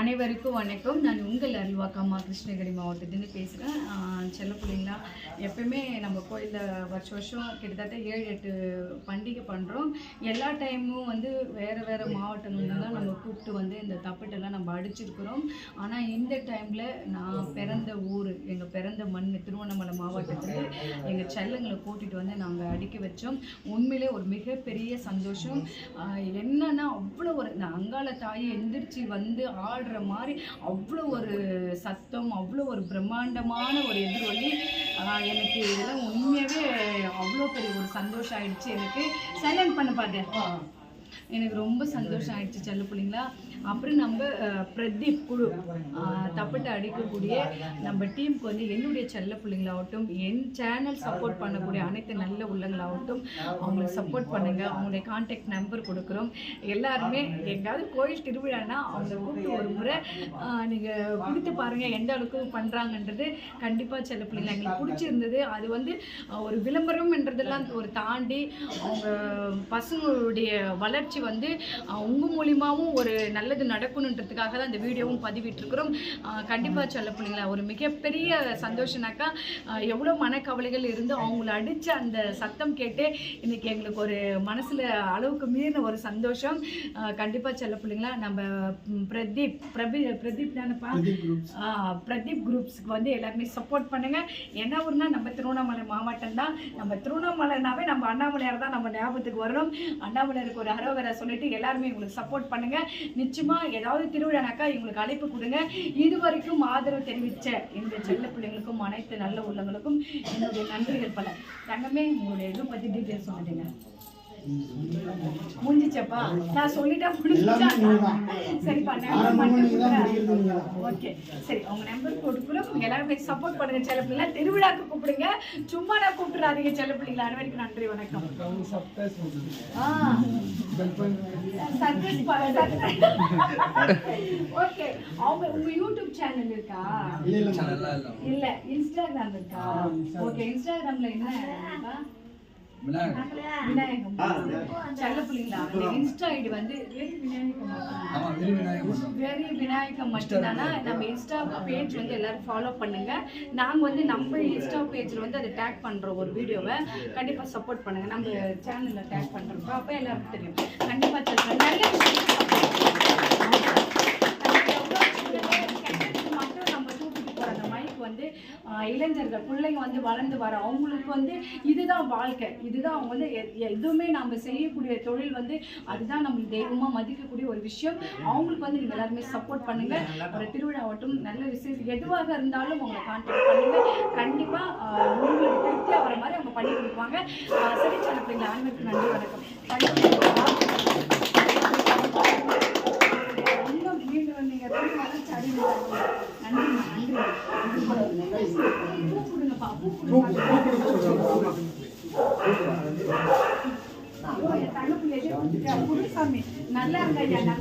அனைவருக்கும் வணக்கம். நான் உங்கள் அருள்வாக்கம்மா கிருஷ்ணகிரி மாவட்டத்திலேருந்து பேசுகிறேன். செல்ல பிள்ளைங்களா, எப்பவுமே நம்ம கோயிலில் வருஷம் கிட்டத்தட்ட 7-8 பண்டிகை பண்ணுறோம். எல்லா டைமும் வேறு வேறு மாவட்டங்கள்லாம் நம்ம கூப்பிட்டு இந்த தப்பட்டெல்லாம் நம்ம அடிச்சிருக்கிறோம். ஆனால் இந்த டைமில் நான் பிறந்த ஊர், எங்கள் பிறந்த மண் திருவண்ணாமலை மாவட்டத்தில் எங்கள் செல்லங்களை கூட்டிகிட்டு நாங்கள் அடிக்க வச்சோம். உண்மையிலே ஒரு மிகப்பெரிய சந்தோஷம். என்னன்னா அவ்வளோ ஒரு அங்காள தாயை எந்திரிச்சு ஆடுற மாதிரி அவ்வளோ ஒரு சத்தம், அவ்வளோ ஒரு பிரம்மாண்டமான ஒரு எதிரொலி. எனக்கு இதெல்லாம் உண்மையாகவே அவ்வளோ பெரிய ஒரு சந்தோஷம் ஆயிடுச்சு. எனக்கு சைலண்ட் பண்ண பார்த்தேன், எனக்கு ரொம்ப சந்தோஷம் ஆயிடுச்சு செல்ல பிள்ளைங்களா. அப்புறம் நம்ம பிரதீப் குழு தப்பட்டை அடிக்கக்கூடிய நம்ம டீமுக்கு என்னுடைய செல்ல பிள்ளைங்களாகட்டும், என் சேனல் சப்போர்ட் பண்ணக்கூடிய அனைத்து நல்ல உள்ளங்களாகட்டும், அவங்களுக்கு சப்போர்ட் பண்ணுங்கள். அவங்களுடைய கான்டாக்ட் நம்பர் கொடுக்குறோம். எல்லாருமே எங்காவது கோயில் திருவிழானா அவங்கள கூப்பிட்டு ஒரு முறை நீங்கள் கொடுத்து பாருங்கள் எந்த அளவுக்கு பண்ணுறாங்கன்றது. கண்டிப்பாக செல்ல பிள்ளைங்களா எங்களுக்கு பிடிச்சிருந்தது. அது ஒரு விளம்பரம்ன்றதெல்லாம் ஒரு தாண்டி அவங்க பசங்களுடைய வளர்ச்சி உங்கள் மூலியமாகவும் ஒரு நல்லது நடக்கணுன்றதுக்காக தான் இந்த வீடியோவும் பதிவிட்டிருக்கிறோம். கண்டிப்பாக சொல்ல பிள்ளைங்களா, ஒரு மிகப்பெரிய சந்தோஷம்னாக்கா எவ்வளோ மனக்கவலைகள் இருந்து அவங்கள அடித்த அந்த சத்தம் கேட்டு இன்னைக்கு எங்களுக்கு ஒரு மனசில் அளவுக்கு மீறின ஒரு சந்தோஷம். கண்டிப்பாக சொல்ல பிள்ளைங்களா, நம்ம பிரதீப் தானப்பா, பிரதீப் குரூப்ஸ்க்கு எல்லாருமே சப்போர்ட் பண்ணுங்கள். என்ன ஊர்னா நம்ம திருவண்ணாமலை மாவட்டம் தான். நம்ம திருவண்ணாமலைனாவே நம்ம அண்ணாமலையார் தான் நம்ம ஞாபகத்துக்கு வரணும். அண்ணாமலையாருக்கு ஒரு அரோகரை சொல்லிட்டு எல்லாருமே உங்களுக்கு சப்போர்ட் பண்ணுங்க. நிச்சயமா ஏதாவது திருவிழானாக்கா எங்களுக்கு அழைப்பு கொடுங்க. இதுவரைக்கும் ஆதரவு தெரிவித்த என்னுடைய செல்ல பிள்ளைங்களுக்கும் அனைத்து நல்ல உள்ளவங்களுக்கும் என்னுடைய நன்றிகள் பல. தங்கமே, உங்களுடைய இது பத்தி டீட்டெயில் சொல்லிட்டீங்க. முடிஞ்சிச்சப்பா, நான் சொல்லிட்டா முடிஞ்சிச்சா? சரிப்பா, ஓகே சரி. அவங்க நம்பர் கொடுக்குறோம். எல்லாருமே சப்போர்ட் பண்ணுங்க செல்ல பிள்ளைங்களா. திருவிழாக்கு கூப்பிடுங்க, சும்மா நான் கூப்பிட்டுறாதீங்க செல்ல பிள்ளைங்களா. அனைவருக்கும் நன்றி, வணக்கம். ஓகே, அவங்க உங்க யூடியூப் சேனல் இருக்கா? இல்ல, இன்ஸ்டாகிராம் இருக்கா? ஓகே, இன்ஸ்டாகிராம்ல என்ன விநாயகம் செல்ல பிள்ளைங்களா, இன்ஸ்டா ஐடி வெரி விநாயகம் மட்டும்தானா? நம்ம இன்ஸ்டா பேஜ் எல்லாரும் ஃபாலோ பண்ணுங்க. நாங்க நம்ம இன்ஸ்டா பேஜ்ல அதை டேக் பண்றோம் ஒரு வீடியோவை. கண்டிப்பா சப்போர்ட் பண்ணுங்க. நம்ம சேனல்ல டேக் பண்றோம், அப்ப எல்லாருக்கும் தெரியும். கண்டிப்பா சொல்றேன், நல்ல விஷயம் இளைஞர்கள் பிள்ளைங்க வளர்ந்து வர அவங்களுக்கு இதுதான் வாழ்க்கை, இதுதான் அவங்க எதுவுமே நம்ம செய்யக்கூடிய தொழில் அதுதான் நம்ம தெய்வமா மதிக்கக்கூடிய ஒரு விஷயம். அவங்களுக்கு நீங்க எல்லாருமே சப்போர்ட் பண்ணுங்க. ஒரு திருவிழாவட்டும் நல்ல விசேஷம் எதுவாக இருந்தாலும் உங்களை கான்டாக்ட் பண்ணுங்க. கண்டிப்பா உங்களுக்கு திருப்தி ஆகிற மாதிரி அவங்க பண்ணி கொடுப்பாங்க. சரி சில பிள்ளைங்க, அனைவருக்கும் நன்றி, வணக்கம். நல்லா இருங்க.